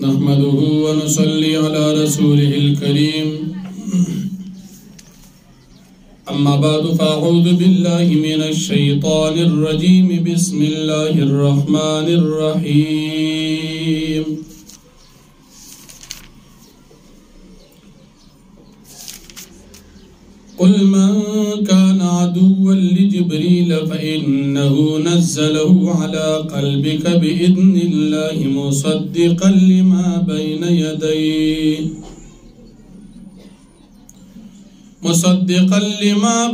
نحمده ونصلي على رسوله الكريم أما بعد فأعوذ بالله من الشيطان الرجيم بسم الله الرحمن الرحيم قل من كان عدوا لجبريل فإنه نزله على قلبك بإذن الله مصدقا لما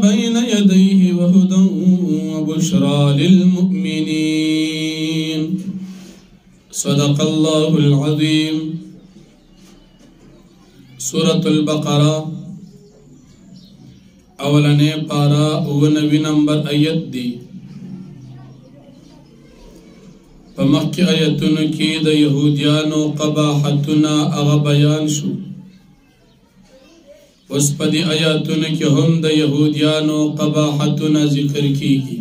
بين يديه وهدى وبشرى للمؤمنين صدق الله العظيم. سورة البقرة اولنے پارا 99 نمبر آیت دی. پمخی آیتن کی دا یہودیانو قباحتنا اغا بیان شو. اس پا دی آیتن کی ہم دا یہودیانو قباحتنا ذکر کی گی.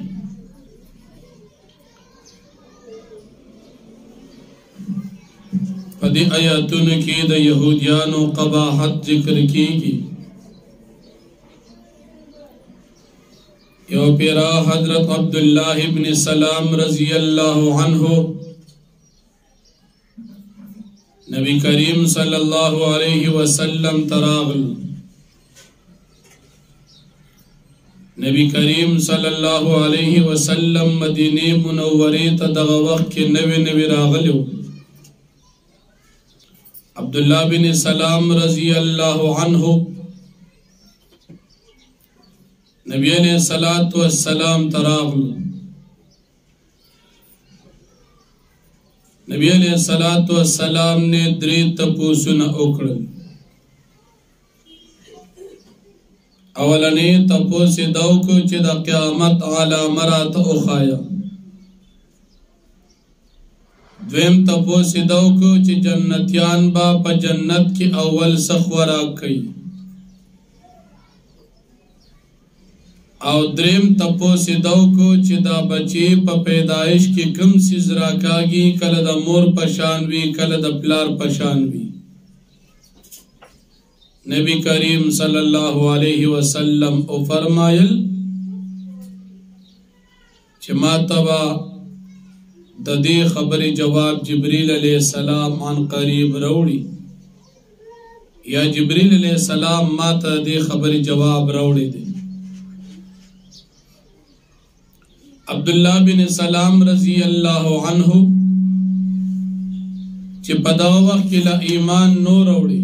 پا دی آیتن کی دا یہودیانو قباحت ذکر کی گی. یو پیرا حضرت عبداللہ ابن سلام رضی اللہ عنہ نبی کریم صلی اللہ علیہ وسلم تراغل. نبی کریم صلی اللہ علیہ وسلم مدینی منوری تدغ وقت کے نوی راغلو. عبداللہ بن سلام رضی اللہ عنہ نبی علیہ السلام تراغل. نبی علیہ السلام نے دری تپوسن اکڑل. اولنی تپوس دوکو چی دا قیامت علا مرات اخایا. دویم تپوس دوکو چی جنتیان با پا جنت کی اول سخوراک کئی. او دریم تپوس دوکو چی دا بچی پا پیدائش کی کم سیز راکاگی کل دا مور پشانوی کل دا پلار پشانوی. نبی کریم صلی اللہ علیہ وسلم او فرمائل چی ما تبا دا دی خبر جواب جبریل علیہ السلام عن قریب روڑی یا جبریل علیہ السلام ما تا دی خبر جواب روڑی دی. عبداللہ بن سلام رضی اللہ عنہ چی پدا وقت کی لا ایمان نو روڑی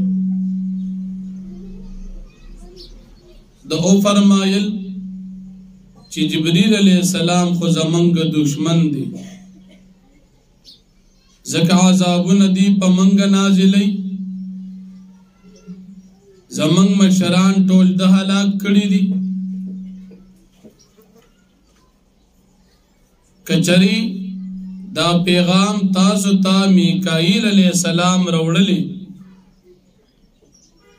دا او فرمائل چی جبریل علیہ السلام خو زمنگ دشمن دی زکا عذابون دی پا منگ نازلی زمنگ مشران ٹول دا حلاک کڑی دی. کچری دا پیغام تاسو تا میکائیل علیہ السلام روڑلی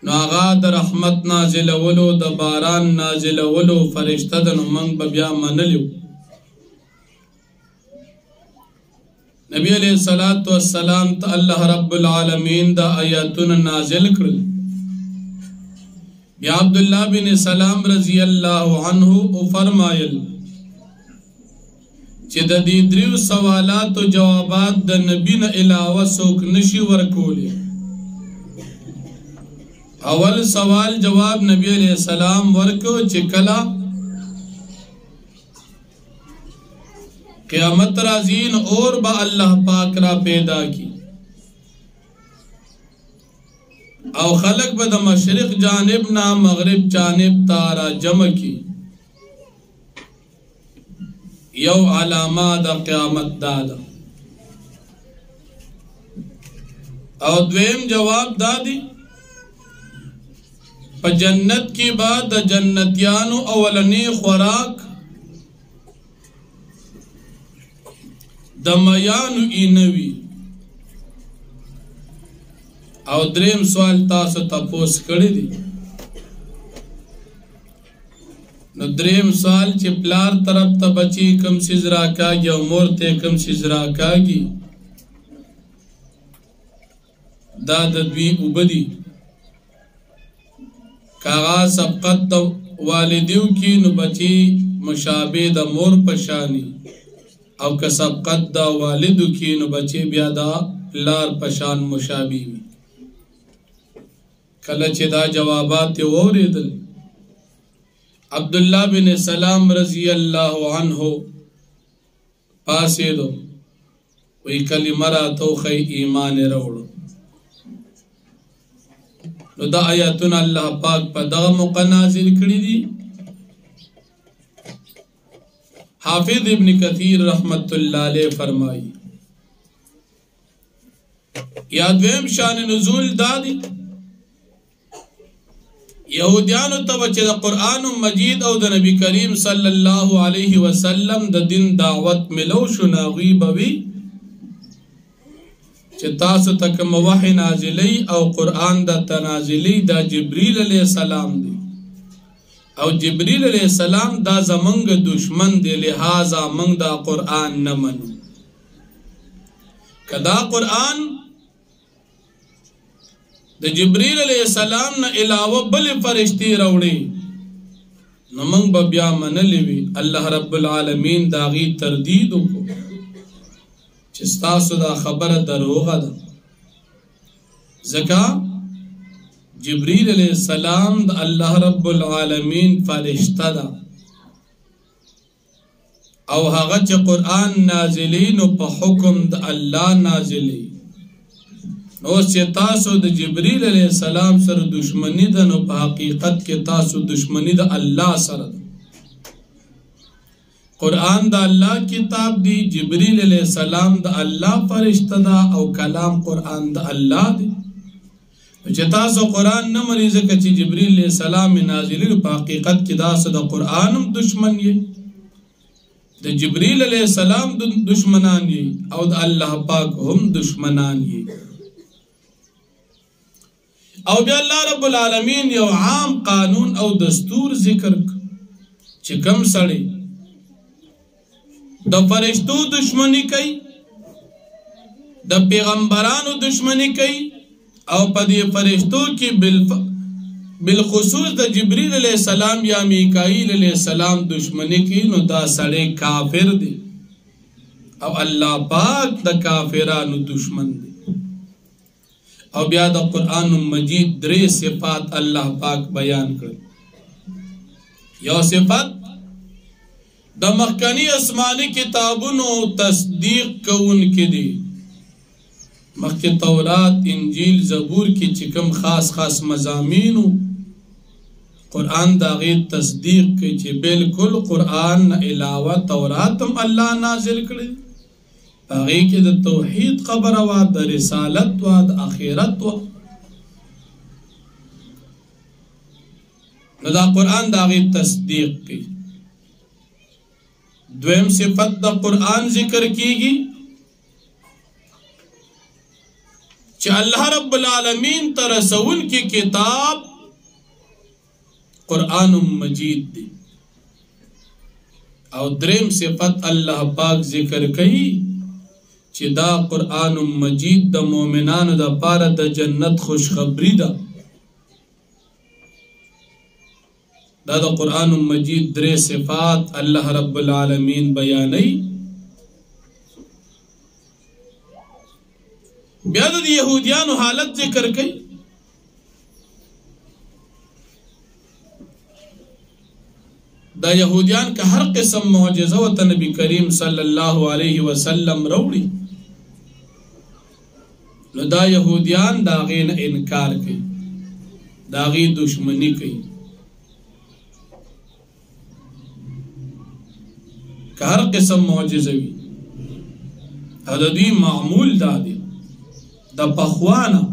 نو آغا دا رحمت نازل ولو دا باران نازل ولو فرشتہ دا نو منگ ببیا منلیو. نبی علیہ السلام تا اللہ رب العالمین دا آیاتون نازل کرل. بیا عبداللہ بن سلام رضی اللہ عنہ او فرمائل چی دا دی دریو سوالات و جوابات دا نبی نا علاوہ سوک نشی ورکولی. اول سوال جواب نبی علیہ السلام ورکو چی کلا قیامت رازین اور با اللہ پاک را پیدا کی او خلق با دا مشرق جانب نا مغرب جانب تارا جمع کی. یو علامہ دا قیامت دادا. او دویم جواب دادی پا جنت کی بعد دا جنتیانو اولنی خوراک دا میانو اینوی. او دریم سوال تاسو تپوس کردی نو دریم سوال چې پلار طرف ته بچی کم سیز راکاږي او مور ته کم سیز راکاږي دا د دوی اوبدي کاغا سبقت د والدیو کی نو بچی مشابه د مور پشانی او که سبقت د والدو کی نو بچی بیا دا لار پشان مشابه وي کله چې دا جوابات اوریدل عبداللہ بن سلام رضی اللہ عنہ پاسے دو وی کلمہ را توخی ایمان روڑو نو دا آیاتون اللہ پاک پا دا موقع نازل کری دی حافظ ابن کثیر رحمت اللہ علیہ فرمائی یا دویم شان نزول دادی یہودیانو ته چې د قرآن مجید او د نبی کریم صلی الله علیه وسلم د دین دعوت ملو شو ناغوی بوي چې تاسو ته کوم وحی نازلی او قرآن د تنازلی دا جبریل علیہ السلام دی او جبریل علیہ السلام دا زمنګ دشمن دی لہذا منګ دا قرآن نه منو کدا قرآن د جبریل علیہ السلام نه علاوه بل فرشتي راوړي نو موږ به بیا منلې وي الله رب العالمین دا غي تردید وکړو چې تاسو دا خبره دروغه ده ځکه جبریل علیہ السلام د الله رب العالمین فرشته ده او هغه چې قرآن نازلی نو په حکم د الله نازلی نو چې تاسو د جبریل علیہ السلام سره دشمنی ده نو په حقیقت کې تاسو دشمنی د الله سره ده قرآن د الله کتاب دی جبریل علیہ السلام د الله فرشته ده او کلام قرآن د الله دی چې تاسو قرآن نه منئ ځکه چې جبریل علیہ السلام نازلی په حقیقت کې تاسو د قرآن هم دشمن یې د جبریل علیہ السلام دشمنان یې او د الله پاک هم دشمنان یې او بیا الله رب العالمین یو عام قانون او دستور ذکر چې کم سړی د فرشتو دشمنی کوي د پیغمبرانو دشمنی کوي او په دې فرشتو کې بالخصوص د جبریل علیہ السلام یا میکائیل علیہ السلام دشمنی کوي نو دا سړی کافر دی او الله پاک د کافرانو دشمن دی او بیا د قرآن مجید درې صفات الله پاک بیان کړل یو صفت د مخکنی آسمانی کتابونو تصدیق کوونکي دي مخکې تورات انجیل زبور کې چې کوم خاص خاص مضامینو قرآن دا غي تصدیق کوي چې بالکل قرآن نه علاوه تورات هم الله نازل کړی هغه کې د توحید خبره وا د رسالت وا د اخرت وا نو دا قرآن دا غي تصدیق کوي دویم صفت د قرآن ذکر کیږي چې الله رب العالمین ته رسول کی کتاب قرآن مجید دی او دریم صفت الله پاک ذکر کوي چې دا قرآن مجید د مؤمنانو د پاره د جنت خوشخبری ده دا د قرآن مجید درې صفات الله رب العالمین بیانوي بیا د یهودیانو حالت ذکر کوي دا یهودیان که هر قسم معجزه و نبی کریم صلی الله علیه وسلم روړي نو دا یهودیان دا غین انکار کوي دا غي دشمنی کوي که هر قسم معجزه وي او د دوی معمول دا دی د پخوانه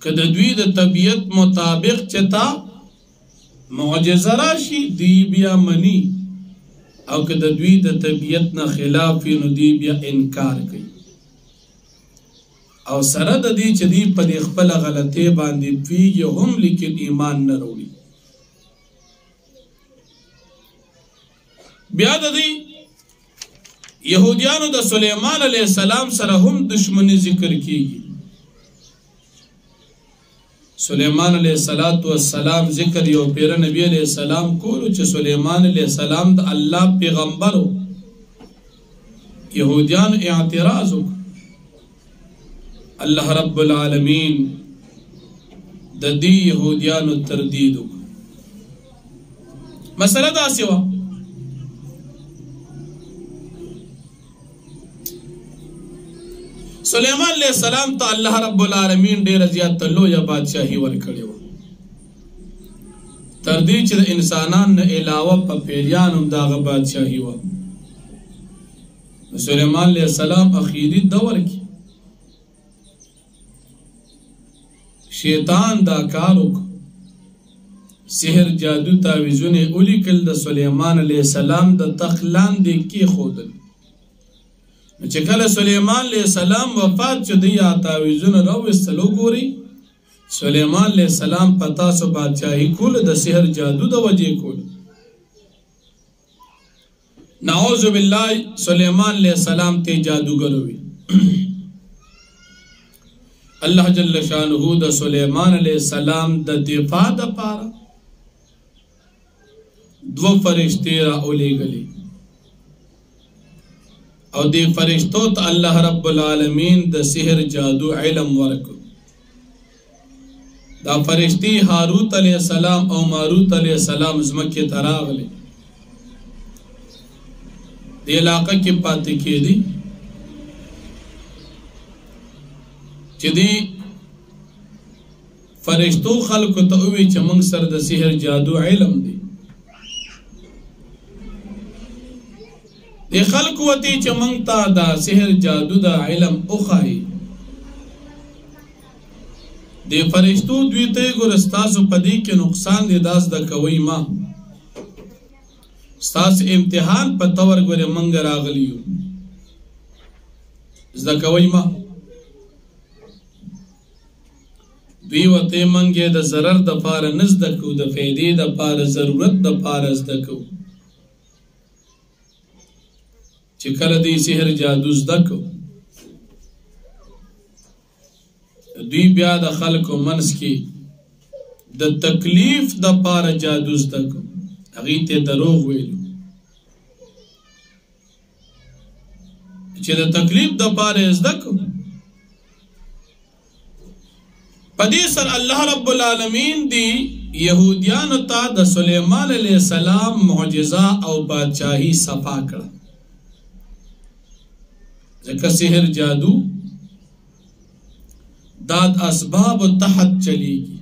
که د دوی د طبیعت مطابق چتا معجزه راشي دی بیا منی او که د دوی د طبیعت نه خلاف نو دی بیا انکار کوي او سره د دې چې دی په خپل غلطي باندې پیږي هم لیکن ایمان نه وروړي بیا د دې يهوديانو د سليمان عليه السلام سره هم دشمنی ذکر کیږي سليمان عليه السلام ذکر یو پیر نبی عليه السلام کولو چې سليمان عليه السلام د الله پیغمبرو يهوديان اعتراض الله رب العالمین د دې يهوديانو تردید مسله دا سوا سليمان علیہ السلام ته الله رب العالمین ډیر زیات لویه بادشاہي ورکړې و تر دې چې د انسانانو نه علاوه په پیریانو هم دغه بادشاہي و سليمان علیہ السلام اخیری دور کې شیطان دا کار وکړ سحر جادو تعویذونه ولیکل د سليمان علیہ السلام د تخت لاندې کېښودل چې کله سليمان علیہ السلام وفات شو دی تعویذونه راوستل وګوري سليمان علیہ السلام پتا سو بادشاہي کول د سحر جادو د وجې کول نعوذ بالله سليمان علیہ السلام ته جادوګر وي الله جل شانه د سليمان علیہ السلام د دفاع د پاره دو فرشتي را اولېګلې او دی فرشتو ته الله رب العالمین د سحر جادو علم ورکو دا فرشتي هاروت علیہ السلام او ماروت علیہ السلام زمکه تراغله دی علاقه کې پاتې کېدی چې دی فرشتو خلکو ته وی چې موږ سره د سحر جادو علم دی دی خلق وتی چې مونږ ته دا سحر جادو دا علم اوخای دی فرشتو دوی ته ګور ستاسو پدې کې نقصان دی داس د کوي ما ستاسو امتحان په تور ګور مونږ راغلیو زده کوي ما دوی وته مونږه د ضرر د پاره نزد کو د فائدې د پاره ضرورت د پاره زده کو چې کله دی سحر جادو زده کو دوی بیا د خلکو منس کې د تکلیف د پاره جادو زده کو هغه ته دروغ ویلو چې د تکلیف د پاره زده کو پدې سر الله رب العالمین دی يهوديان ته د سليمان عليه السلام معجزه او بادشاہي صفا کړ ځکه سحر جادو داد اسباب تحت چلیږي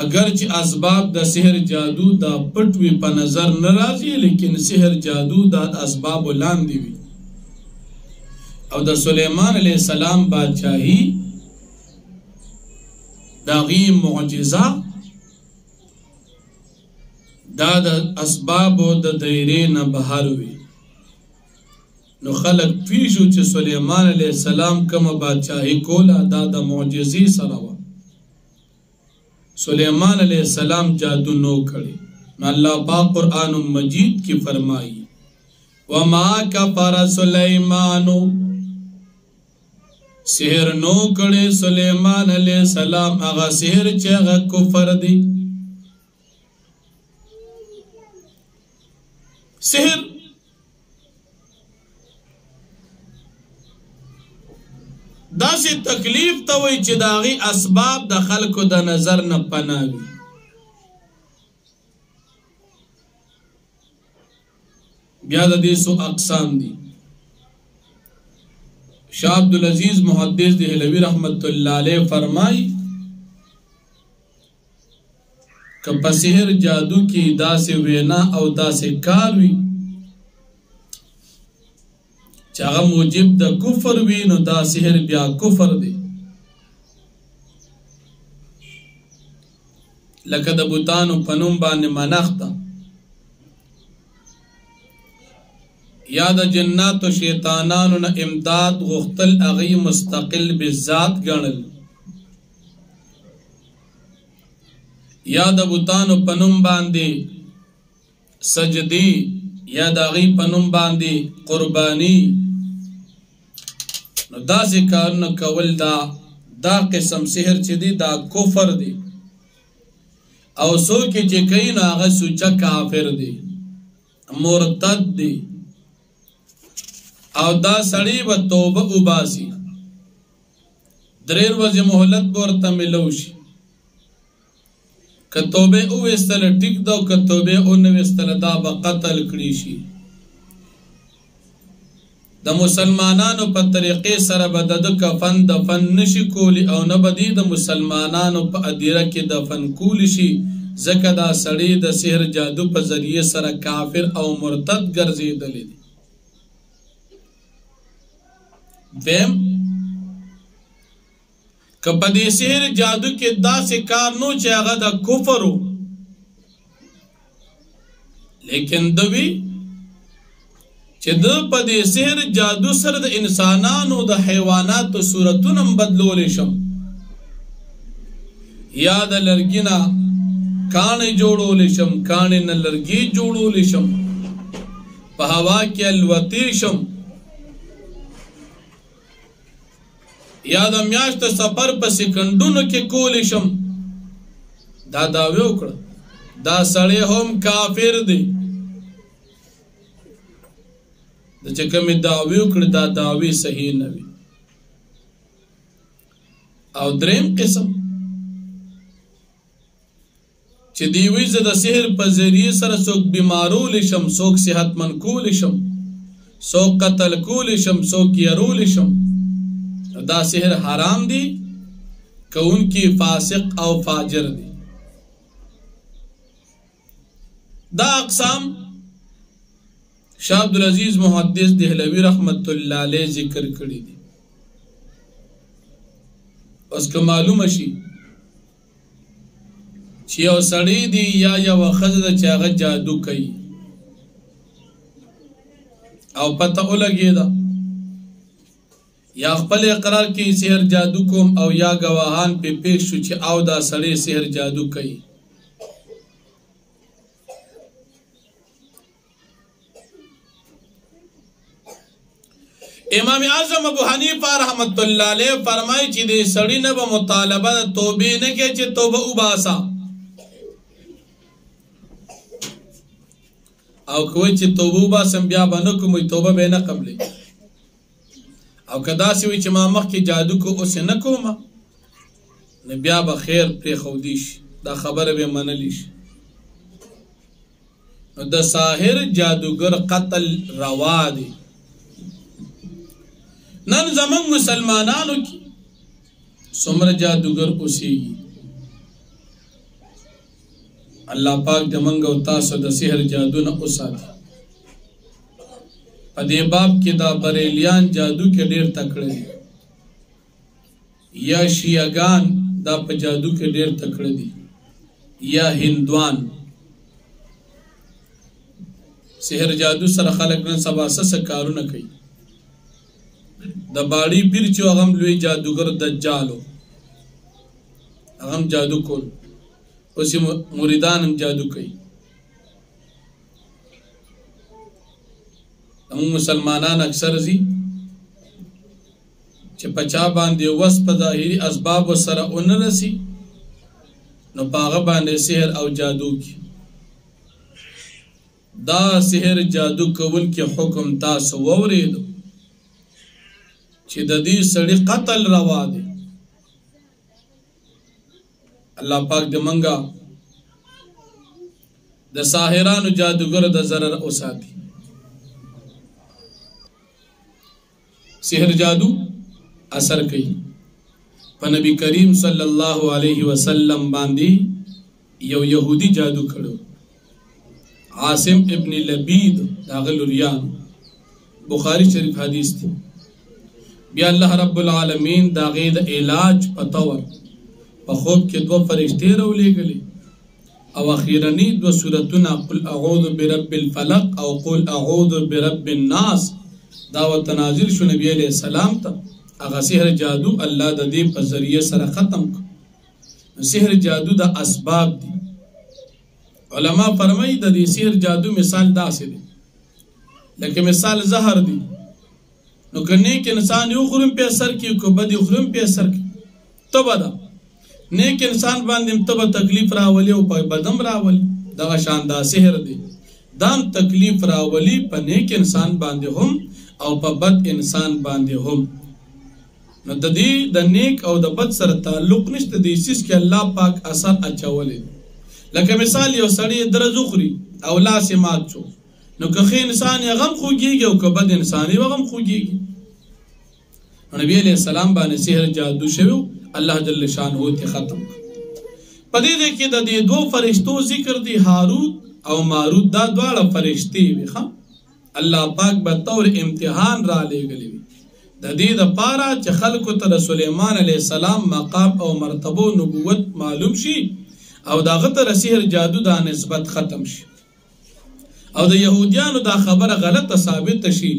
اگر چې اسباب د سحر جادو دا پټ وي په نظر نه راځي لیکن سحر جادو داد اسباب لاندې وي او د سليمان علیہ السلام بادشاہي داغي معجزه دا د اسباب د دایره نه بهر وي نو خلق پیشو چې سليمان علیہ السلام کوم بادشاہي کولا دا د معجزې سره و سليمان علیہ السلام جادو نو کړي نو الله پاک قرآن مجید کی فرمایي وما کفر سليمان سحر نو کړي سليمان علیہ السلام هغه سحر چې هغه کفر دی سحر دا سی تکلیف ته وای چې داغي اسباب د خلکو د نظر نه پناوي بیا د دې سو اقسام دي شاه عبدالعزیز محدث دهلوی رحمت الله علیه فرمای که په سحر جادو کې داسې وینا او داسې کار وي چې هغه موجب د کفر وي نو دا سحر بیا کفر دی لکه د بوتانو په نوم باندې منښت یا د جنات او شیطانانو نه امداد غختل هغه مستقل بذات ګڼل یا د بوتانو په نوم باندې سجدی یا داغی پنم باندی قربانی نو دا ذکرنا کول دا قسم سحر چی دی دا کفر دی او سوکی چی کئی نو آغا سوچا کافر دی مرتد دی او دا سڑی و توبه اوباسی دریر وزی محلت بورتا ملوشی که توبه او استل ٹک دو که توبه او نو استل دا با قتل کریشی دا مسلمانانو پا طریقی سر بدد کفن دفن نشی کولی او نبدی دا مسلمانانو پا ادیره کی دفن کولی شی زکا دا سڑی دا سحر جادو پا ذریعے سر کافر او مرتد گرزی دلی دی ویم که پا دی سحر جادو کی دا سکار نو چه اغا دا کفرو لیکن دوی چه دو پا دی سحر جادو سر دا انسانانو دا حیوانات و صورتونم بدلولی شم یا دا لرگینا کانی جوڑولی شم کانی نا لرگی جوڑولی شم پا ہوا کی الوطی شم یا دا میاشت سفر پا سکندونو کی کولی شم دا داوی اکڑا دا سڑے ہم کافر دی دا چکمی داوی اکڑا دا داوی صحیح نوی او دریم قسم چی دیوی زد سحر پا ذریعے سر سوک بیمارو لشم سوک صحت من کو لشم سوک قتل کو لشم سوک یرو لشم دا سحر حرام دی کہ ان کی فاسق او فاجر دی دا اقسام شاہ عبدالعزیز محدث دہلوی رحمت اللہ علیہ ذکر کری دی اس کا معلوم شی چی او سڑی دی یا وخزد چاگا جادو کئی او پتہ لگی دا یا خپل اقرار کی سحر جادو کوم او یا گواهان پی پیش شو چی او دا سڑی سحر جادو کئی امام اعظم ابو حنیفہ رحمت اللہ علیہ فرمائی چی دے سڑی نبا مطالبہ توبی نکے چی توبہ اوباسا او کوئی چی توبہ اوباسم بیا بانکو موی توبہ بے نقبلی او کدا سوی چی ما مخ کی جادو کو اسے نکو ما نبیا با خیر پری خودیش دا خبر بے منلیش دا ساحر جادوگر قتل روا دی نن زمان مسلمانانو کی سمر جادوگر اسی گی اللہ پاک دمنگو تاسو دا سحر جادو نا اسا دی پدے باب کی دا بریلیان جادو کے دیر تکڑے دی یا شیعگان دا پا جادو کے دیر تکڑے دی یا ہندوان سحر جادو سر خلق نن سبا سس کارو نکی دا باڑی پیر چو اغم لوی جادوگر دجالو اغم جادو کول اسی موریدان ہم جادو کئی ہم مسلمانان اکثر زی چھ پچا باندے وسپ ظاہری اسباب و سر ان رسی نو پاغ باندے سحر او جادو کی دا سحر جادو کول کی حکم تاسو ووریدو چھ دا دی سڑی قتل روا دے اللہ پاک دے منگا دا ساحران و جادوگر دا ضرر اساتی سحر جادو اثر کئی پا نبی کریم صلی اللہ علیہ وسلم باندی یو یہودی جادو کھڑو عاصم ابن لبید داغل ریان بخاری شریف حدیث تھی بیا اللہ رب العالمین داغید علاج پتور پا خوب کے دو فرشتے رو لے گلے او اخیرانی دو سورتنا قل اعوذ برب الفلق او قل اعوذ برب الناس دعوت نازل شو نبی علیہ السلام تا اگا سحر جادو اللہ دا دی پا ذریعے سر ختم کو سحر جادو دا اسباب دی علماء فرمایي د دې سحر جادو مثال داسې دی لکه مثال زهر دی نو که نیک انسان یو خورم په اثر کې کو بد یو خورم په اثر کې تبه ده نیک انسان باندې تبه تکلیف راولي او په بدم راولي دغه شان دا سحر دی دام تکلیف راولي په نیک انسان باندې هم او په بد انسان باندې هم نو د دې د نیک او د بد سره تعلق نشته د سیس کې الله پاک اثر اچولې لکه مثال یو سړی درزو خوري او لاس مات شو نو که ښه انسان یې غم خوږیږي او که بد انسان یې غم خوږیږي نبی علیہ السلام باندې سحر جادو شوی الله جل شانه ته ختم په دې کې د دې دوه فرشتو ذکر دی هاروت او ماروت دا دواړه فرشتي وي ښه الله پاک به تور امتحان را لېږلی د دې د پاره چې خلکو ته سليمان عليه السلام مقام او مرتبه نبوت معلوم شي او داغه ته سحر جادو دا نسبت ختم شي او د يهوديانو دا خبره غلطه ثابت شي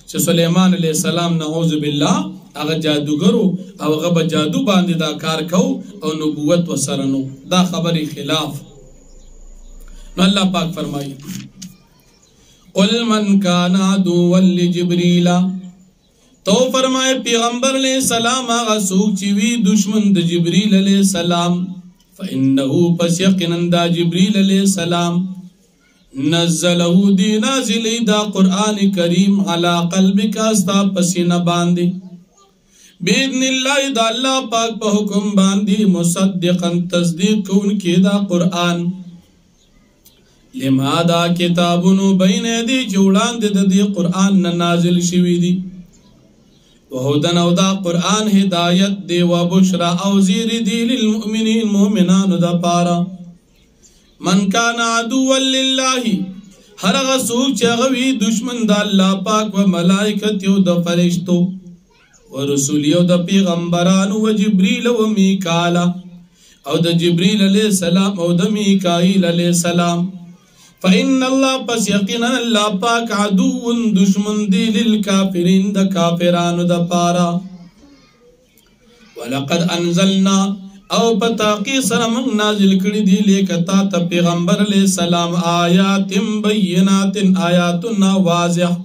چې سليمان عليه السلام نعوذ بالله هغه جادوګرو او هغه جادو باندې دا کار کو او نبوت وسره نو دا خبره خلاف نو الله پاک فرمایي قل من كان عدوا لجبريل تو فرمائے پیغمبر علیہ السلام آغا سوک چیوی دشمن دا جبریل علیہ السلام فإنہو پس یقنن دا جبریل علیہ السلام نزلہو دی نازلی دا قرآن کریم علا قلبک استا پسینہ باندی بیدن اللہ دا اللہ پاک پا حکم باندی مصدقا تصدیق کون کی دا قرآن لما دا کتابنو بین دی جوڑان دی قرآن نازل شوی دی وهدن او دا قرآن ہدایت دی و بشرا او زیر دی للمؤمنین مومنان دا پارا من کان عدوا للہ ہر غسوک چاگوی دشمن دا اللہ پاک و ملائکتیو دا فرشتو و رسولیو دا پیغمبران و جبریل و میکالا او دا جبریل علیہ السلام او دا میکائیل علیہ السلام فإن اللہ پس یقینا اللہ پاک عدو دشمن دی للکافرین دا کافران دا پارا وَلَقَدْ أَنزَلْنَا او پتاقی سرمن نازل کری دی لیکتا تا پیغمبر علیہ السلام آیات بینات آیاتنا واضح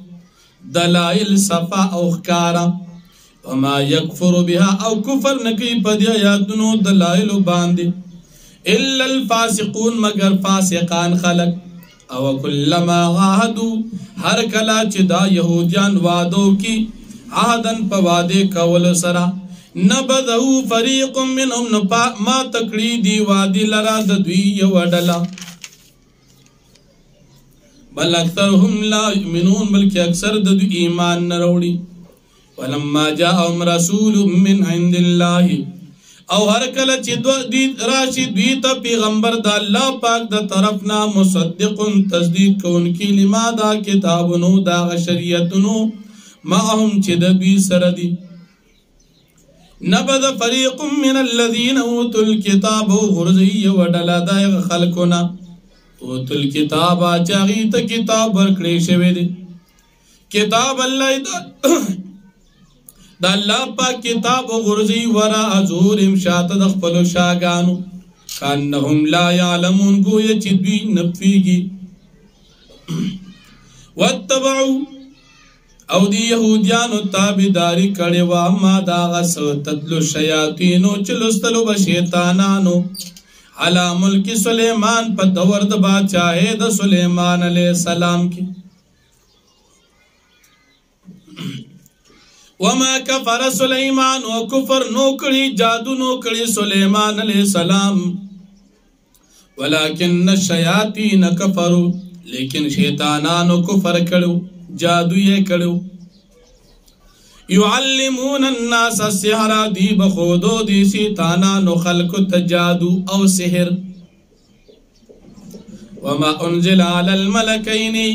دلائل صفا او خکارا وما یکفر بها او کفر نکی پدی آیاتنو دلائل باندی الا الفاسقون مگر فاسقان خلق او کلما عاہدو ہر کلا چی دا یہودیان وعدو کی عہدن پا وعدے کول سرا نبدہو فریق منہم نپا ما تکڑی دی وعدی لرا ددوی یوڈلا بل اکثرهم لا یؤمنون بلکہ اکثر ددو ایمان نروڑی ولما جاءهم رسول من عند اللہ او ہر کله چې راشي دوی ته پیغمبر د الله پاک د طرفنا مصدق تصدیق کوونکی لما دا کتابونو دا شریعتونو معهم چې د دوی سره دي نبذ فریق من الذین اوتوا الکتاب غرزی وډلا د خلقنا اوتوا الکتاب چاغي ته کتاب ورکړې شوی دی کتاب الله دا اللہ پاک کتاب و غرزی ورا ازور امشات دخپلو شاگانو کانہم لا یعلمون گویا چدوی نفیگی واتبعو او دی یہودیانو تابداری کڑی واما داغا سو تتلو شیاطینو چلستلو بشیطانانو علا ملک سلیمان پا دورد باچاہے دا سلیمان علیہ السلام کی وما کفر سلیمان و کفر نوکڑی جادو نوکڑی سلیمان علیہ السلام ولیکن الشیاطین کفرو لیکن شیطانانو کفر کرو جادو یہ کرو یعلمون الناس السحر دی بخودو دی شیطانانو خلق تجادو او سحر وما انزل علی الملکینی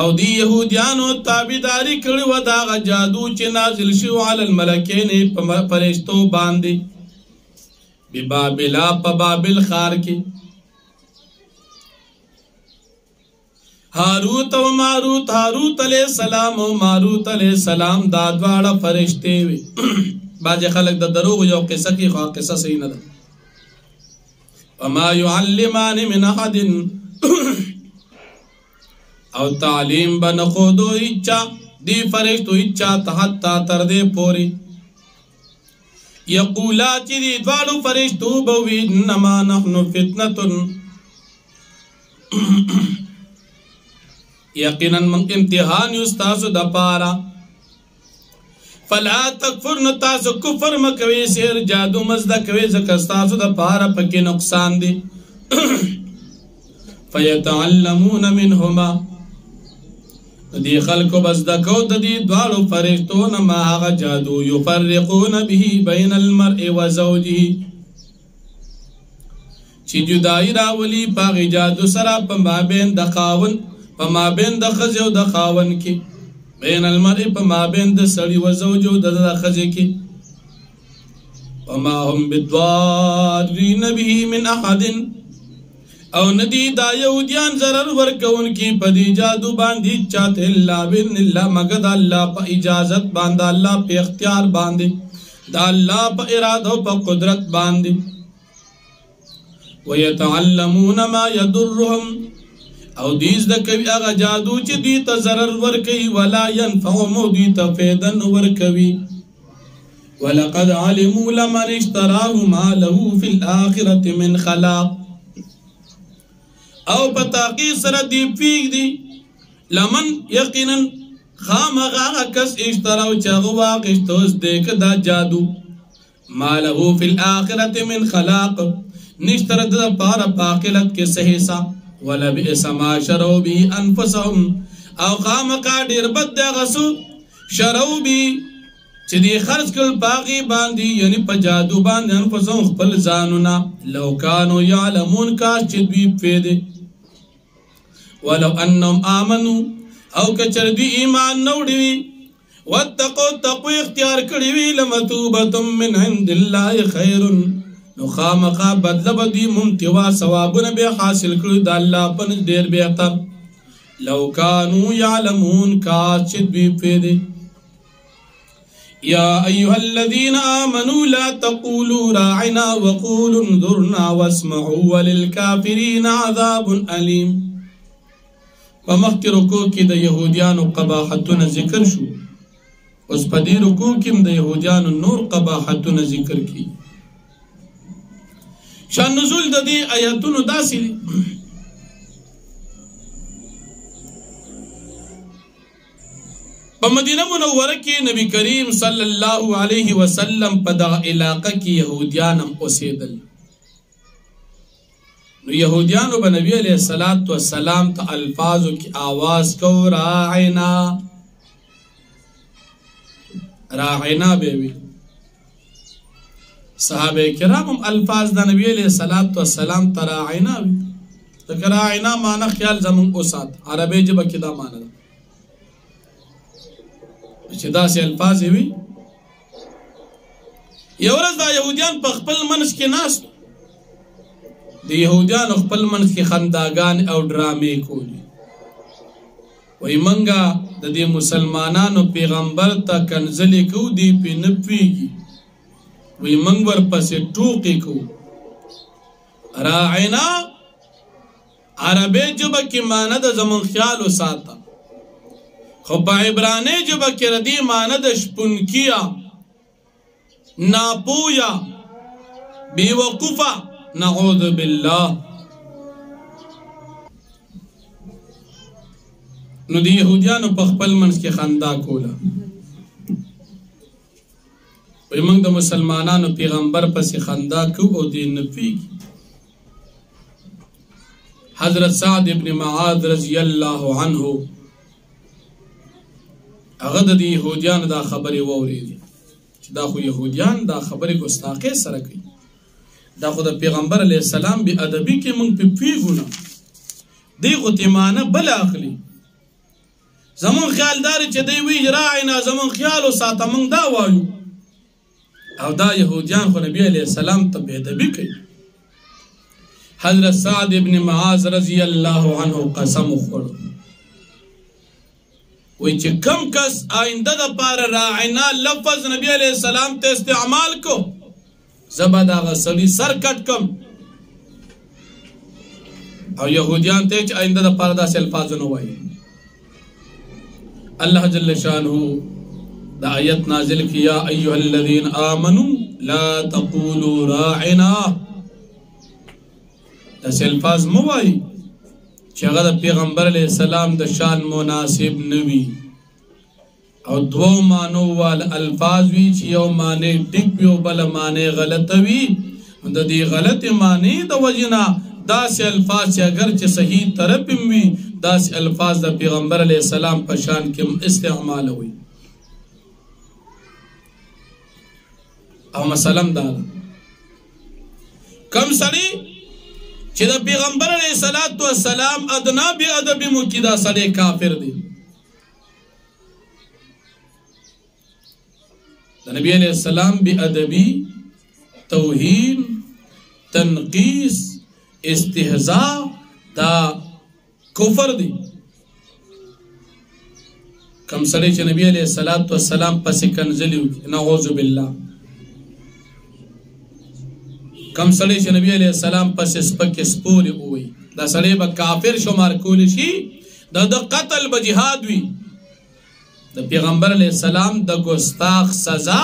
او دی یہودیانو تابداری کڑی و داغ جادو چی نازل شو علی الملکین پرشتو باندی بی بابلا پا بابل خار کی ہاروت و ماروت ہاروت علیہ السلام و ماروت علیہ السلام دادواڑا فرشتے وی باج خلق دا دروغ جو قصہ کی خواہ قصہ صحیح ندا وما یعلمان من احد او تعلیم بنخودو اچا دی فرشتو اچا تحتا تردے پوری یقولا چی دی دوالو فرشتو بوی انما نحن فتنتن یقینا من امتحان یستاسو دا پارا فلا تکفر نتاسو کفر مکوی سیر جادو مزدہ کوی زکستاسو دا پارا پکی نقصان دی فیتعلمون منہما دی خلقو بزدکو دی دوالو فرشتون ما آغا جادو یفرقون به بین المرء و زوجه چی جدائی راولی پاغی جادو سرا پا مابین دا خاون پا مابین دا خزی و دا خاون کی بین المرء پا مابین دا سڑی و زوجو دا خزی کی وما هم بدوارین به من احد او ندی دا یهودیان ضرر ورکون کی پدی جادو باندی چاہتے اللہ بن اللہ مگد اللہ پا اجازت باندہ اللہ پا اختیار باندے دا اللہ پا ارادہ پا قدرت باندے ویتعلمون ما یدرهم او دیز دا کبھی اغا جادو چی دیتا ضرر ورکی ولا ینفعمو دیتا فیدن ورکوی ولقد علموا لمن اشتراه ما له فی الآخرة من خلاق او پتاقی سر دی پیگ دی لمن یقینا خام غاغا کس اشتراو چاگو واقشتوز دیکھ دا جادو ما له فی الآخرت من خلاق نشترد دا پارا پاقلت کے سحیسا ولبئس ما شرو بی انفسهم او خام کا دیر بد دا غسو شرو بی چی دی خرچ کل پاقی باندی یعنی پا جادو باندی انفسهم خپل زانونا لو کانو یعلمون کاش چی دوی پیدے ولو انہم آمنو او کچر دی ایمان نوڑی واتقو تقوی اختیار کڑیوی لمتوبتم من عند اللہ خیرن نو خامقا بدلب دی ممتوا ثوابن بے حاصل کرو دا اللہ پنج دیر بہتر لو کانو یعلمون کاش چد بھی پیدے یا ایوہ الذین آمنوا لا تقولوا راعنا وقولوا انظرنا واسمعوا وللکافرین عذاب علیم ومخی رکو کی دا یہودیانو قباحتون ذکر شو اس پدی رکو کم دا یہودیانو نور قباحتون ذکر کی شان نزول دا دی آیاتونو دا سی دی پا مدینہ منورہ کی نبی کریم صلی اللہ علیہ وسلم پا دا علاقہ کی یہودیانم اسیدل نو یہودیانو با نبی علیہ السلام تا الفاظو کی آواز کو راعنا راعنا بیوی صحابہ کرامم الفاظ دا نبی علیہ السلام تا راعنا بی تک راعنا مانا خیال زمان اسات عربی جبا کدا مانا دا چدا سے الفاظ ہوئی یورز دا یہودیان پا خپل منس کے ناس دی یہودیان خپل منس کے خنداگان او ڈرامے کولی وی منگا دا دی مسلمانانو پیغمبر تا کنزلی کو دی پی نپویگی وی منگور پس ٹوقی کو راعنا عربی جبا کی ماند زمان خیالو ساتا خب عبرانی جبا کی ردی ماند شپنکیا ناپویا بیوقفا نعوذ باللہ نو دی یہودیانو پخپل منس کے خندا کولا وی منگ دا مسلمانانو پیغمبر پس خندا کو او دی نپی حضرت سعد ابن معاذ رضی اللہ عنہ اغد دی یہودیان دا خبری ووری دی دا خو یہودیان دا خبری گستاقی سرکی دا خود پیغمبر علیہ السلام بی ادبی کے منگ پی پیگونا دی غتیمانا بلا اخلی زمان خیال داری چه دیوی راعنا زمان خیالو ساتا منگ دا وایو او دا یہودیان خو نبی علیہ السلام تا بی ادبی کئی حضرت سعد ابن معاذ رضی اللہ عنہ قسم خورو وی چه کم کس آئندہ دا پار راعنا لفظ نبی علیہ السلام تا استعمال کو زبا دا غصلی سر کٹ کم او يهوديان ته چې آینده د پاره داسې الفاظ نه وایي. الله جل شانه دا آیت نازل کی یا ایها الذین آمنوا لا تقولوا راعنا. داسې الفاظ مو وایي چې هغه د پیغمبر علیه السلام د شان مناسب نه وي او دوو معنو وال الفاظ وي چې یو معنی ټیک وي او بل معنی غلطه وي. د دې غلطې معنی د وجې نه داسې الفاظ چې اگر چې صحیح طرف هم وي داسې الفاظ د پیغمبر علیه السلام په شان کې استعمال وي. او مثلا دا کم سړی چې د پیغمبر علیه السلام ادنا بی ادب مو کې دا سړی کافر دی. د نبی علیہ السلام بی ادبی توہین تنقیس استهزاء دا کفر دی. کم سړی چې نبی علیہ السلام پسې کنځلي نعوذ بالله، کم سړی چې نبی علیہ السلام پسې سپکې سپورې ووایي دا سړی به کافر شمار کولی شي. د قتل به جهاد وي. د پیغمبر علیہ السلام د گستاخ سزا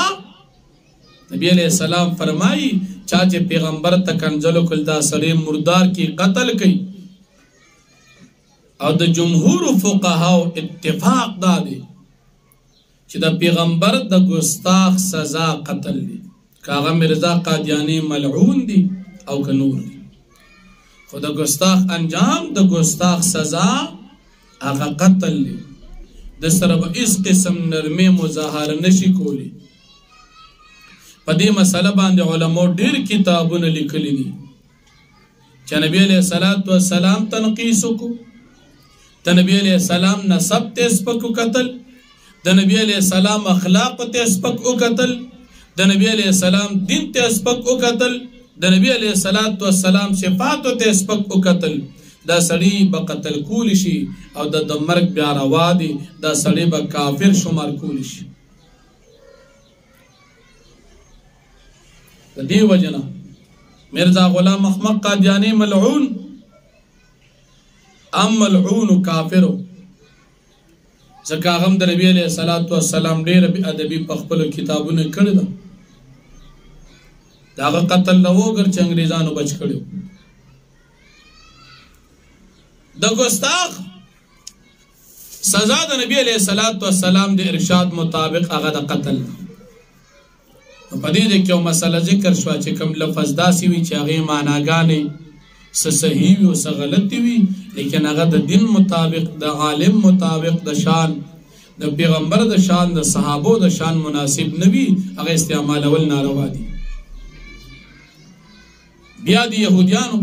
نبی علیہ السلام فرمائی چا چې پیغمبر ته کنځلو کول دا سړی مردار کی قتل کوي. او د جمهور فقهاو اتفاق دا دی چې د پیغمبر د گستاخ سزا قتل دی. کاغه مرزا قادیانی ملعون دی او که نور دی، خو د گستاخ انجام د گستاخ سزا هغه قتل دی. د سره به هیڅ قسم نرمي مظاهره نشي کولی. په دې مسله باندې علماء ډېر کتابونه لیکلي دي چې نبی علیہ السلام تنقیس وکړو، د نبی علیہ السلام نسب ته سپک وکتل، د نبی علیہ السلام اخلاق ته سپک وکتل، د نبی علیہ السلام دین ته سپک وکتل، د نبی علیہ السلام صفات ته سپک وکتل. دا سړی به قتل کولی شي او د مرګ بیا روا دی. دا سړی به کافر شمار کولی شي. د دې وجه نه مرزا غلام احمد قادیانی ملعون ملعون کافرو، ځکه هغه د نبی علیہ السلام ډېر بې ادبي په خپلو کتابونو کړې ده. د هغه قتل نه وګر چې انګریزانو بچ کړی. د گستاخ سزا د نبی علیہ السلام د ارشاد مطابق هغه د قتل. په دې کې یو مسله ذکر شو چې کوم لفظ داسې وي چې هغه معناګانې څه صحیح وي او څه غلطي وي، لیکن هغه د دین مطابق د عالم مطابق د شان د پیغمبر د شان د صحابو د شان مناسب نه وي، هغه استعمالول ناروا دي. بیا د یهودیانو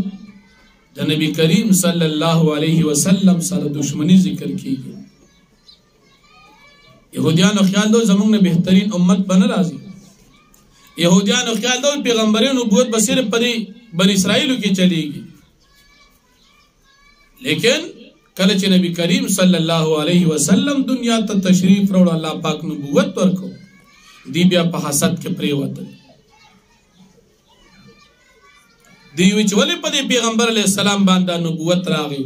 د نبی کریم صلی الله علیه وسلم سره دشمنی ذکر کیږي. یهودیانو خیال دو زمونږ نه بهترین امت بنه راځي. یهودیانو خیال دو پیغمبرانو نبوت به صرف په بنی اسرائیلو کې چلیږي، لیکن کله چې نبی کریم صلی الله علیه وسلم دنیا ته تشریف راوړ، الله پاک نبوت ورکو، دی بیا په حسد کې پریوتل. دی وی چې ولې په دې پیغمبر علیه السلام باندې نبوت راغی،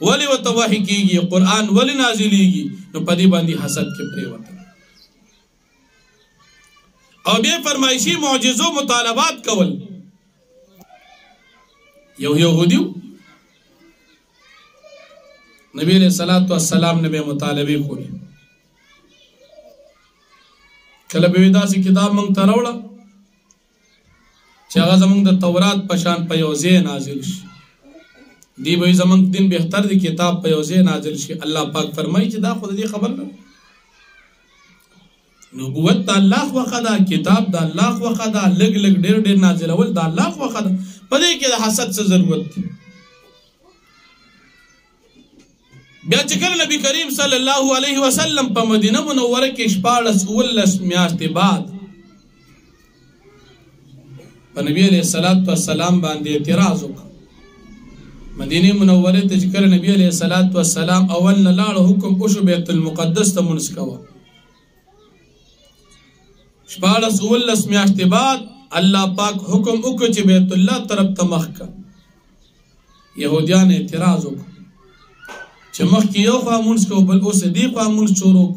ولې ورته وحی کیږي، قرآن ولې نازلیږي، نو په دې باندې حسد کې پریوتل. او بیا فرمایشي معجزو مطالبات کول. یو یهودیو نبی علیہ السلام نے به مطالبه کولی. کله به داسې کتاب مونږ ته راوړه چې هغه زمونږ د تورات په شان په یو ځای نازل شي. دی به زمونږ دین بهتر دی کتاب په یو ځای نازل شي. الله پاک فرمایي چې دا خو د دې خبر نه، نبوت د الله خوښه ده، کتاب د الله خوښه ده، لږ لږ ډېر ډېر نازلول د الله خوښه ده. په دې کې د حسد څه ضرورت دی؟ بیا چې کله نبی کریم صلی الله علیه وسلم په مدینه منوره کې 14 میاشتې بعد په نبی علیہ السلام باندې اعتراض وکړ. مدینه منوره ته چې کله نبی علیہ السلام اول نه لاړ، حکم وشو بیت المقدس ته منځ کوه. 14 میاشتې بعد الله پاک حکم وکړ چې بیت الله طرف ته مخ کړه. يهوديان اعتراض وکړ چې مخکې یو خوا مونځ کوو بل اوس دې خوا مونځ شروع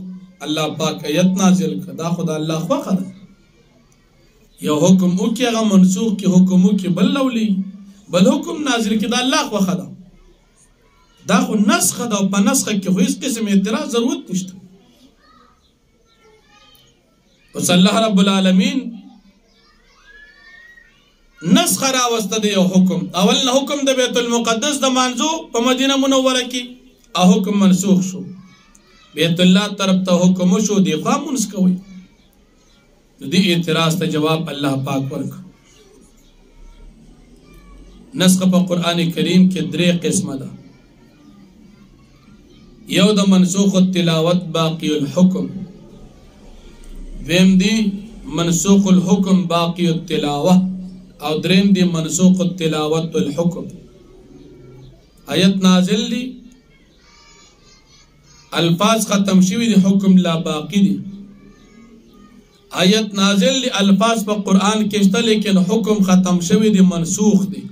الله پاک آیت نازل کړ دا خو د الله خوښه ده یو حکم وکړي هغه منسوخ کړي حکم وکړي بل لولي بل حکم نازل کړي د الله خوښه ده دا خو نسخه ده او په نسخه کې خو هېڅ قسم اعتراض ضرورت نشته اوس الله رب العالمین نسخه راوسته د یو حکم اول نه حکم د بیت المقدس د مانځو په مدینه منوره کې او حکم منسوخ شو بیت الله طرف ته حکم شو دی خوا مونځ کوئ د دې اعتراض ته جواب الله پاک ورکړ نسخه په قرآن کریم کې درې قسمه ده یو د منسوخ التلاوت باقی الحکم دویم دی منسوخ الحکم باقی التلاوه او دریم دی منسوخ التلاوت والحکم آیت نازل دی الفاظ ختم شوی دی حکم لا باقی دی آیت نازل دی الفاظ په قرآن کې شته لیکن حکم ختم شوی دی منسوخ دی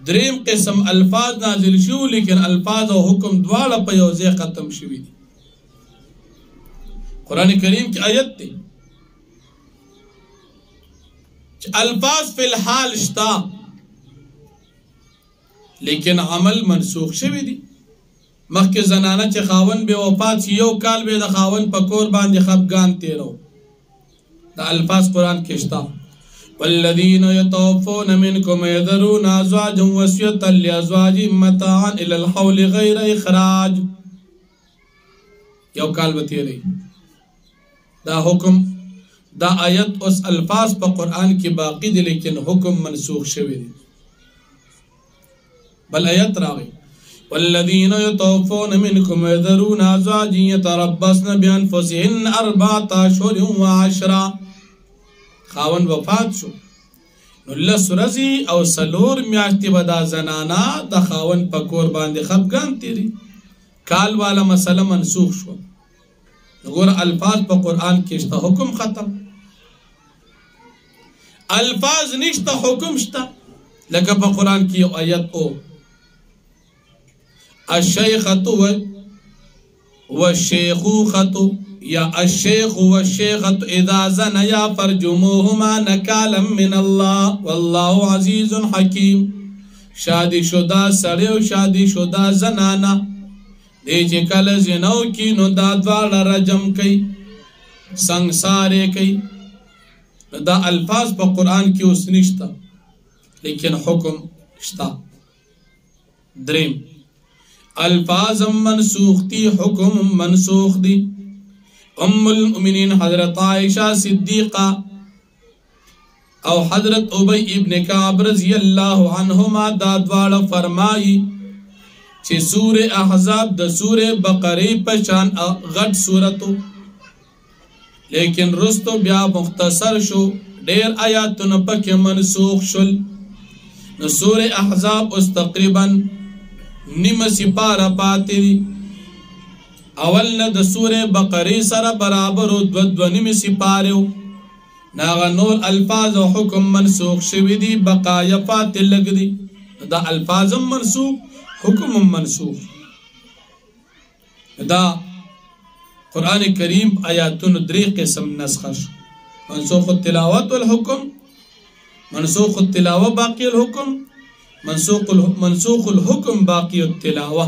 دریم قسم الفاظ نازل شو لیکن الفاظ او حکم دواړه په یو ځای ختم شوی دی قرآن کریم کی آیت دی الفاظ فی الحال شتا لیکن عمل منسوخ شوی دی مخکې زنانه چې خاون به وفات شي یو کال به د خاون په کور باندې خفګان تیرو دا الفاظ قرآن کې شتا والذین یتوفون منکم یذرون ازواجا وصیة لازواجهم متاعا الی الحول غیر اخراج یو کال به تیری دا حکم دا آیت اس الفاظ په قرآن کې باقی دی لیکن حکم منسوخ شوی دی بل آیت راغی والذین یتوفون منکم یذرون ازواجا یتربصن بانفسهن 4 اشهر و10 خاون وفات شو نو لس ورځې او 4 میاشتې به دا زنانا د خاون په کور باندې خفګان تیری کال والا مسله منسوخ شو نګور الفاظ په قرآن کې شته حکم ختم الفاظ نشته حکم شته لکه په قرآن کې یو آیت او الشیخة والشیخوخة یا الشیخ والشیخة اذا زنیا فرجموهما نکالا من الله والله عزیز حکیم شادی شدہ سړی او شادی شدہ زنانا دی چې کله زنو کی نو دا دواړه رجم کوي سنگسارې کوي دا الفاظ په قرآن کې اوس نشته لیکن حکم شته دریم الفاظ منسوخ دی حکم منسوخ دی ام المؤمنین حضرت عائشہ صدیقہ او حضرت ابی ابن کعب رضی اللہ عنہما دا دواړه فرمائی چې سور احزاب د سور بقره پشان غټ سورتو لیکن رستو بیا مختصر شو ډیر آیاتونه پکې منسوخ شول نو سور احزاب اوس تقریبا نیمه سپاره پاتې اول نه د سور بقره سره برابر او دو نیمه سپاره ناغه نور الفاظ او حکم منسوخ شوی دی بقایا پاتې لګ دی دا الفاظ منسوخ حکم منسوخ دا قرآن کریم آیاتون 3 قسم نسخه شو منسوخ التلاوت والحکم منسوخ التلاوه باقی الحکم منسوخ الحکم باقی التلاوه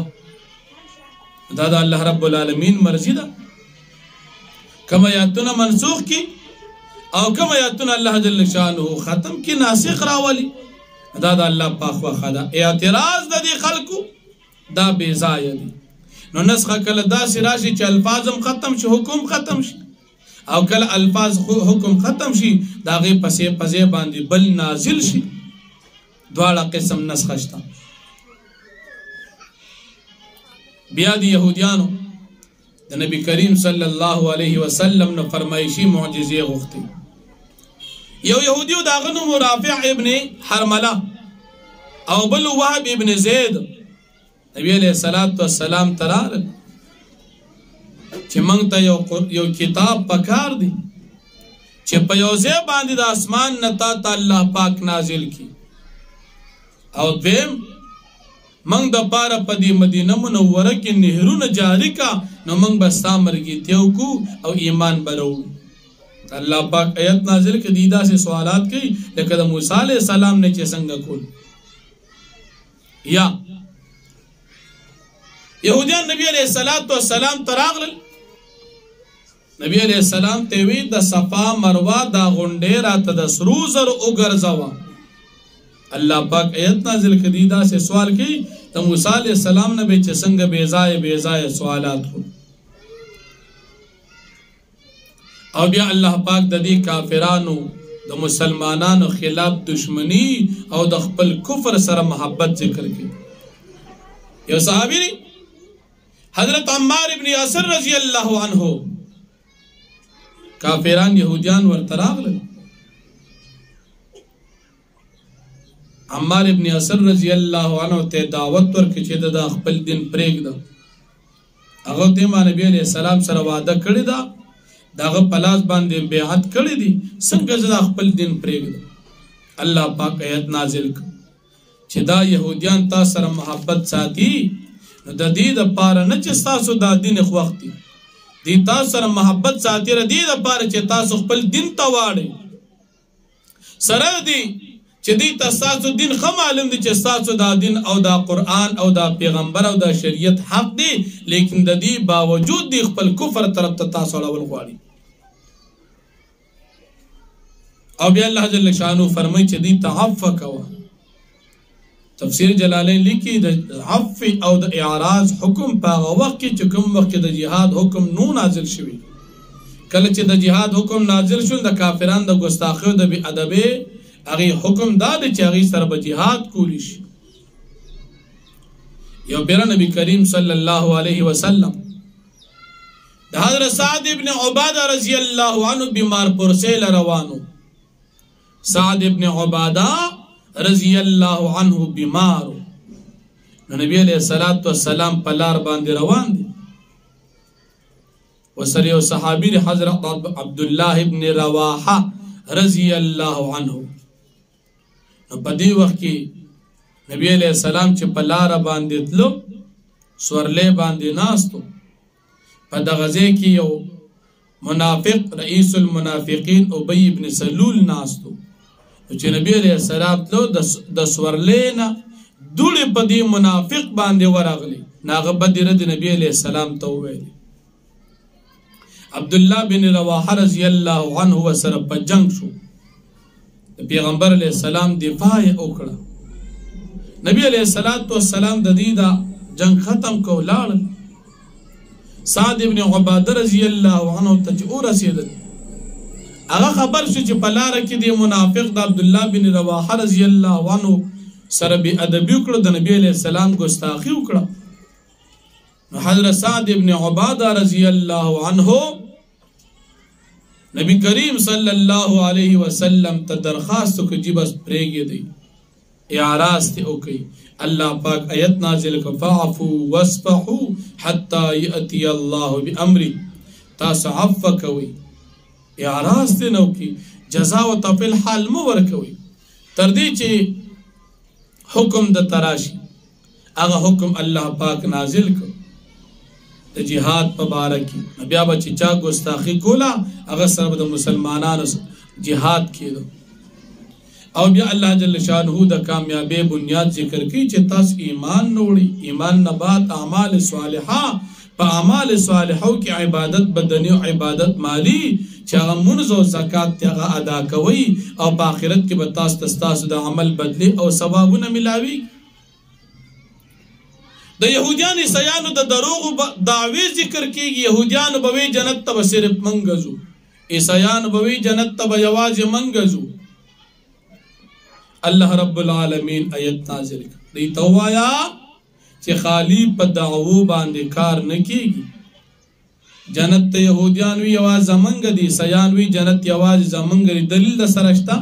دا الله رب العالمین مرضی دا کم آیاتون منسوخ کی او کم آیاتون اللہ جل شانه ختم کی ناسخ راولی دا الله پاک وخدا اعتراض د دې خلکو دا بیزای دي نو نسخه کله داسې راشي چې الفاظم ختم شي حکم ختم شي او کله الفاظ حکم ختم شي دا غي پسې باندې بل نازل شي دواړه قسم نسخه شته بیا دی يهوديانو د نبی کریم صلی الله علیه وسلم نو فرمایشي معجزې غوښتي یو يهوديو دا غنو مرافع ابن حرمله او بل وهب ابن زید نبی علیہ الصلوۃ والسلام ترار چې موږ ته یو کتاب پکار دی چې په یو ځای باندې د اسمان نه تا الله پاک نازل کی او دیم منگ دا پارا پا دی مدینہ منورہ کی نهرون جاری کا نو منگ بستا مرگی تیو کو او ایمان برو اللہ پاک آیت نازل کے دیدہ سے سوالات کی لیکن موسیٰ علیہ السلام نے چے سنگا کول یا یہودیان نبی علیہ السلام تراغل نبی علیہ السلام تیوی دا صفا مروہ دا غنڈے راتا دا سروزر اگرزوا اللہ پاک آیت نازل کردیدہ سے سوال کی تو موسیٰ علیہ السلام نے بیچے سنگ بیزائے سوالات کو او بیا اللہ پاک دا دی کافرانو دا مسلمانانو خلاف دشمنی او دا خپل کفر سر محبت ذکر کی یو صحابی نہیں حضرت عمار ابن یاسر رضی اللہ عنہ کافران یہودیان ورطراغ لگا عمار ابن یاسر رضی اللہ عنہ تے دعوت ورکی چی دا خپل دن پریگ دا اگر تیما نبی علیہ السلام سر وعدہ کردی دا داغ پلاس باندے بیعت کردی دی سنگ زدہ خپل دن پریگ دا اللہ پاک آیت نازل کر چی دا یہودیان تا سر محبت ساتی دا دی دا پارا نچستاسو دا دن اخوختی دی تا سر محبت ساتی را دی دا پارا چی تاسو خپل دن تاوارے سر دی چی دی تاسو دین خم علم دی چی تاسو دا دین او دا قرآن او دا پیغمبر او دا شریعت حق دی لیکن دا دی باوجود دی خپل کفر طرف تاسو اول خواری او بی اللہ جل شانو فرمائی چی دی تعفو کوا تفسیر جلالین لکی دا عف او دا اعراض حکم پاغا وقت کی چکم وقت دا جہاد حکم نو نازل شوی کلچ دا جہاد حکم نازل شون دا کافران دا گستاخیو دا بی ادبی اگی حکم دادے چی اگی سر بجہاد کولیش یو بیرا نبی کریم صلی اللہ علیہ وسلم دا حضرت سعد ابن عبادہ رضی اللہ عنہ بیمار پرسیل روانو سعد ابن عبادہ رضی اللہ عنہ بیمارو نبی علیہ السلام پلار باندے روان دی وسری و صحابی حضرت عبداللہ ابن رواحہ رضی اللہ عنہ نو پدی وقت کی نبی علیہ السلام چی پلارا باندیت لو سورلے باندی ناستو پا غزے کی یو منافق رئیس المنافقین ابی ابن سلول ناستو چی نبی علیہ السلام لو دا سورلینا دولی پدی منافق باندی ورغلی ناغبت رد نبی علیہ السلام توویلی عبداللہ بن رواحہ رضی اللہ عنہ وسر پا جنگ شو پیغمبر علیہ السلام دفاع اکڑا نبی علیہ السلام ددیدہ جنگ ختم کو لار سعد ابن عبادہ رضی اللہ عنہ تجعو رسیدت اگا خبر شو چی پلار کی دی منافق دا عبداللہ بن رواحہ رضی اللہ عنہ سر بی ادبی اکڑا دا نبی علیہ السلام گستاخی اکڑا حضرت سعد ابن عبادہ رضی اللہ عنہ نبی کریم صلی اللہ علیہ وسلم تا درخواست کو جی بس پریگی دی اعراض تے اوکی اللہ پاک آیت نازل کو فعفو واسفحو حتی یأتی اللہ بی امری تاس عفو کوئی اعراض تے نوکی جزا و تفل حال مور کوئی تردی چی حکم دا تراشی اگا حکم اللہ پاک نازل کو جہاد پبارکی بیا بچی چاک گستاخی کولا اگر سرب دا مسلمانان جہاد کی دو او بیا اللہ جل شانہو دا کامیابی بنیاد ذکر کی چی تاس ایمان نوڑی ایمان نبات اعمال صالحہ پا اعمال صالحوں کی عبادت بدنی و عبادت مالی چاگا منز و زکاة تیاگا ادا کوئی او پا آخرت کی بتاس تستاس دا عمل بدلی او ثوابون ملاوی دا یہودیان عیسیانو دا دروغ دعوی ذکر کی یہودیان بوی جنت تب صرف منگزو عیسیان بوی جنت تب یواز منگزو اللہ رب العالمین آیت نازل کر دی توایا چی خالی پا دعوو باندے کار نکی گی جنت یہودیانوی یواز منگ دی عیسیانوی جنت یواز منگ دی دلیل دا سرشتا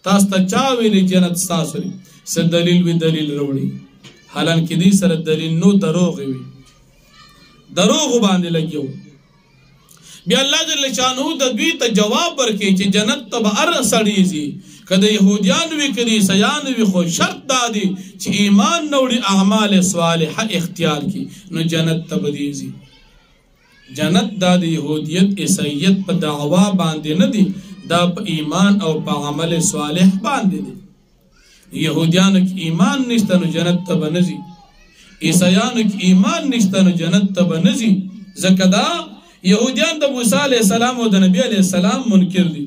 تاستا چاوی لی جنت ستاسوری سے دلیل وی دلیل روڑی حالانکہ دی سر دلیل نو دروغ ہوئی دروغ باندے لگیو بیا الله جل شانه د دوی ته جواب ورکړي چې جنت ته به هر سړی ځي، که د یهودیان وي که د عیسیان وي، خو شرط دا دی چې ایمان نه وړي اعمال صالحه اختیار کړي نو جنت ته به دی ځي. جنت دا د یهودیت عیسیت په دعوا باندې نه دی، دا په ایمان او په عمل صالح باندې دی. یهودیانو کې ایمان نشته نو جنت ته به نه ځي، عیسیانو کې ایمان نشته نو جنت ته به نه ځي. ځکه دا یهودیان د موسی علیه السلام او د نبی علیه السلام منکر دي،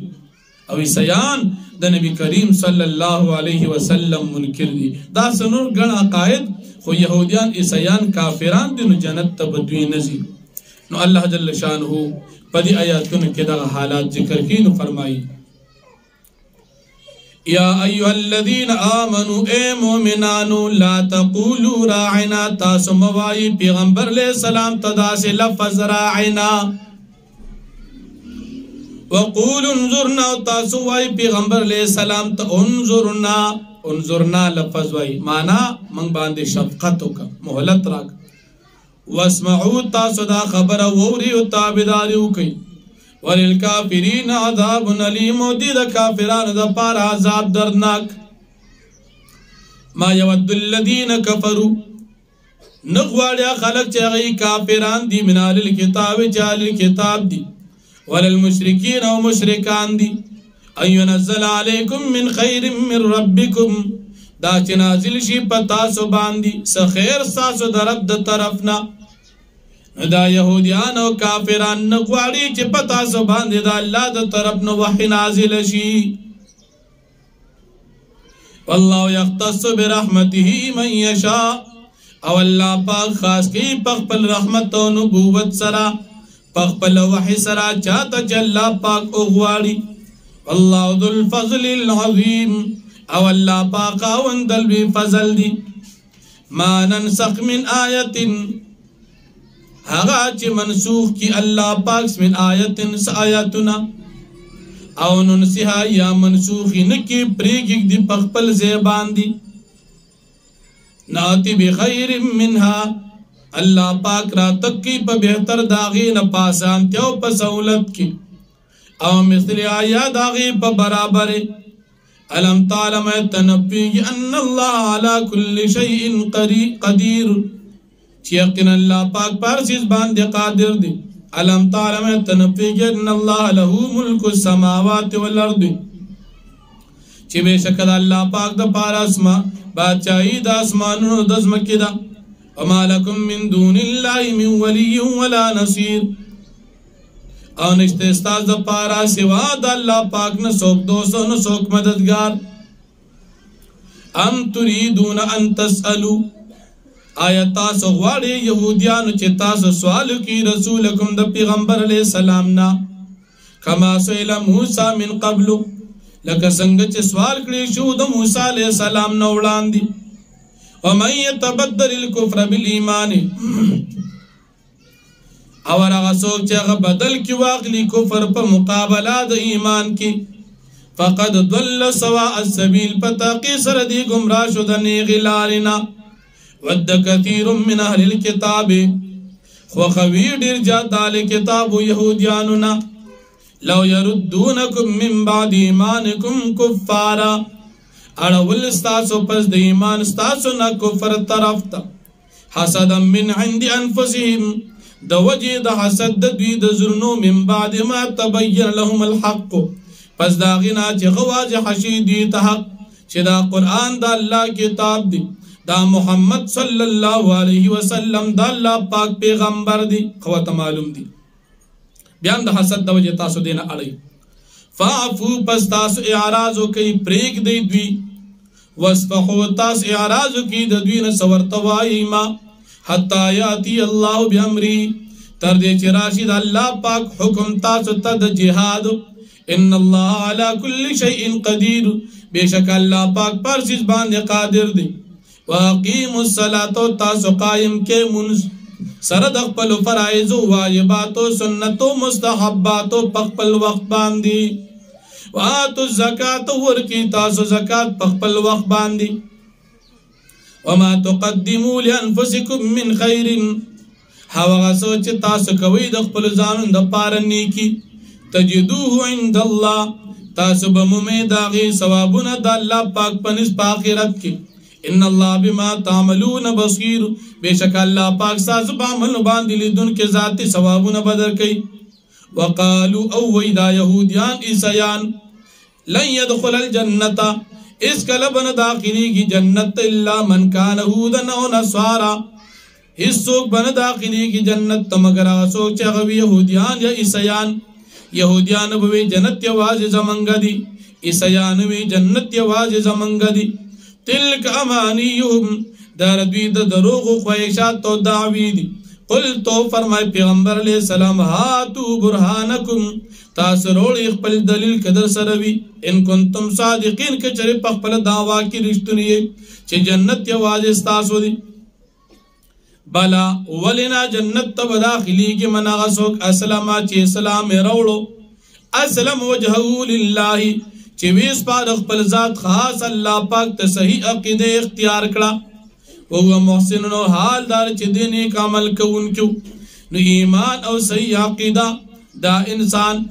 او عیسیان د نبی کریم صلی الله علیه وسلم منکر دي. دا سنور ګڼ عقاید، خو یهودیان عیسیان کافران دي نو جنت ته به دوی نه ځي. نو الله جل شانه په دې آیاتونو کې دغه حالات ذکر کړي نو فرمایي یا ایها الذین آمنوا اے مومنانو لا تقولوا راعنا، تاسو موایي پیغمبر علیہ السلام تداسې لفظ راعنا، وقولوا انظرنا، تاسو وایي پیغمبر علیہ السلام ته انظرنا. انظرنا لفظ وایي معنا من باندې شفقت وکړه، مهلت راک. واسمعوا، تاسو دا خبره ووري او تابعداري وکړئ. وللکافرین عذاب علیم، او دی دا کافرانو دا پار عذاب دردناک. ما یود الذین کفروا، نغواړي خلق چې هغه کافران دي، من اهل الکتاب چې اهل الکتاب دي، وللمشرکین او مشرکان دي، ان ينزل علیکم من خیر من ربکم، دا چې نازل شي په تاسو باندې څه خیر ستاسو د رب د طرفنا. دا یهودیان او کافران نغواړي چې په تاسو باندې د الله د طرف نه وحی نازل شي. والله یختص برحمته من یشاء، او الله پاک خاص کی په خپل رحمت او نبوت سره، په خپل وحی سره چاته چې الله پاک وغواړي. والله ذو الفضل العظیم، او الله پاک خاوند لوی فضل دی. ما ننسخ من آیت، هغه چې منسوخ کی الله پاک من آیتن س آیاتنا، او ننسها یا منسوخ نکی پریږدي دی په خپل ځای باندې. ناتی بخیر منها، الله پاک را تکی په بهتر داغي نه پاسانتیا او په سہولت کی، او مثل آیا داغي په برابر. الم تعلم تنبی ان الله على كل شيء قدیر، چې یقینا الله پاک پر چیز باندې قادر دی. الم تعلم تنبی ان الله له ملک السماوات والارض، چې بشک الله پاک د پاره اسما بادشاہی د اسمانونو د ځمکې ده. وما لكم من دون الله من ولي ولا نصير، او نشته استاد د پاره سوا د الله پاک نه څوک دوست او نه څوک مددگار. ام تريدون ان تسألوا، آیا تاسو غواړئ یهودیانو چې تاسو سوال کی رسولکم د پیغمبر علیہ السلام نا، کما سئل موسی من قبل، لکه څنګه چې سوال کړی شو د موسی علیہ السلام نو وړاندې. ومن يتبدل الكفر بالایمان، او هغه څوک چې هغه بدل کی واغلی کفر په مقابله د ایمان کې، فقد ضل سواء السبیل، پتاقی سره دی گمراه شو د نیغې لارې نه. ود کثیر من اهل الكتاب، خوخوی ډیر زیات اهل کتاب یهودیانو نه، لو يردونکم من بعد ایمانکم کفارا، اړول ستاسو پس د ایمان ستاسو نه کفر طرف ته. حسدا من عند انفسهم، د وجه د حسد د دوی د زړونو، من بعد ما تبین لهم الحق، پس دا غنا چې غواځ حشی دوی ته حق، چې دا قرآن د الله کتاب دی، دا محمد صلی الله علیه وسلم دا الله پاک پیغمبر دی. خواته معلوم دی بیان د حسد د وجه تاسو دینه اړی. فعفو، پس تاسو اعراض کوي پریک دی دوی. واسفحو، تاسو اعراض کوي د دوی نه سورته وایي ما، حتی یاتی الله بامری، تر دې چې راشي د الله پاک حکم تاسو ته د جهاد. ان الله على كل شيء قدیر، بشک الله پاک پر چیز باندې قادر دی. واقیموا الصلاة، تاسو قائم کې منز سره د خپل فرایض او واجبات او سنت او مستحبات په خپل وخت باندې. واتوا الزکات، ورکی تاسو زکات په خپل وخت باندې. وما تقدموا لانفسکم من خیر، هغه څه چې تاسو کوئ د خپل ځانونو دپاره نیکي تجدوه عند الله تاسو به مومئ د هغې ثوابونه د الله پاک په نسب په آخرت کې ان الله بما تعملون بصیر بېشک الله پاک ستاسو په عملو باندې لیدونکی ذاتي ثوابونه به درکوي وقالو او وی دا یهودیان عیسیان لن يدخل الجنة اس کله بن داخليږي جنت الا من كان هودا او نصارا هیڅوک بن داخليږي جنت مگر هغه څوک چې هغه یهودیان یا عیسیان یهودیان به جنت یوازې زمونږ دي عیسیان به جنت یوازې زمونږ دي تلک امانیهم دا دوی د دروغو خواهشات او دعوی دي قل تو فرمای پیغمبر علیہ السلام هاتو برهانکم تاسو وروړئ خپل دلیل که در سره وي ان کنتم صادقین که چېرې په خپله دعوا کې رښتوني یې چې جنت یوازې ستاسو دی بلا ولنا جنت ته به داخلېږي من هغه څوک اسلمه چې اسلام یې راوړو اسلم وجهه لله چې ویې سپاره خپل ذات خاص الله پاک ته صحیح عقیده اختیار کړه وهو محسن نو حال دار چې د نیک عمل کوونکو نو ایمان او صحیح عقیده دا انسان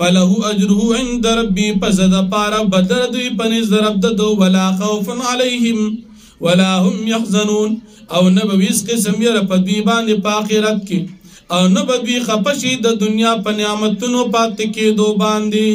فله اجره عند ربی پس د پاره بدل دوی پنځ رب د ولا خوف علیهم ولا هم يحزنون او نه به هیڅ قسم یې په دوی باندې په آخرت کې او نه به دوی خفه شي د دنیا په نعمتونو پاتې کېدو باندې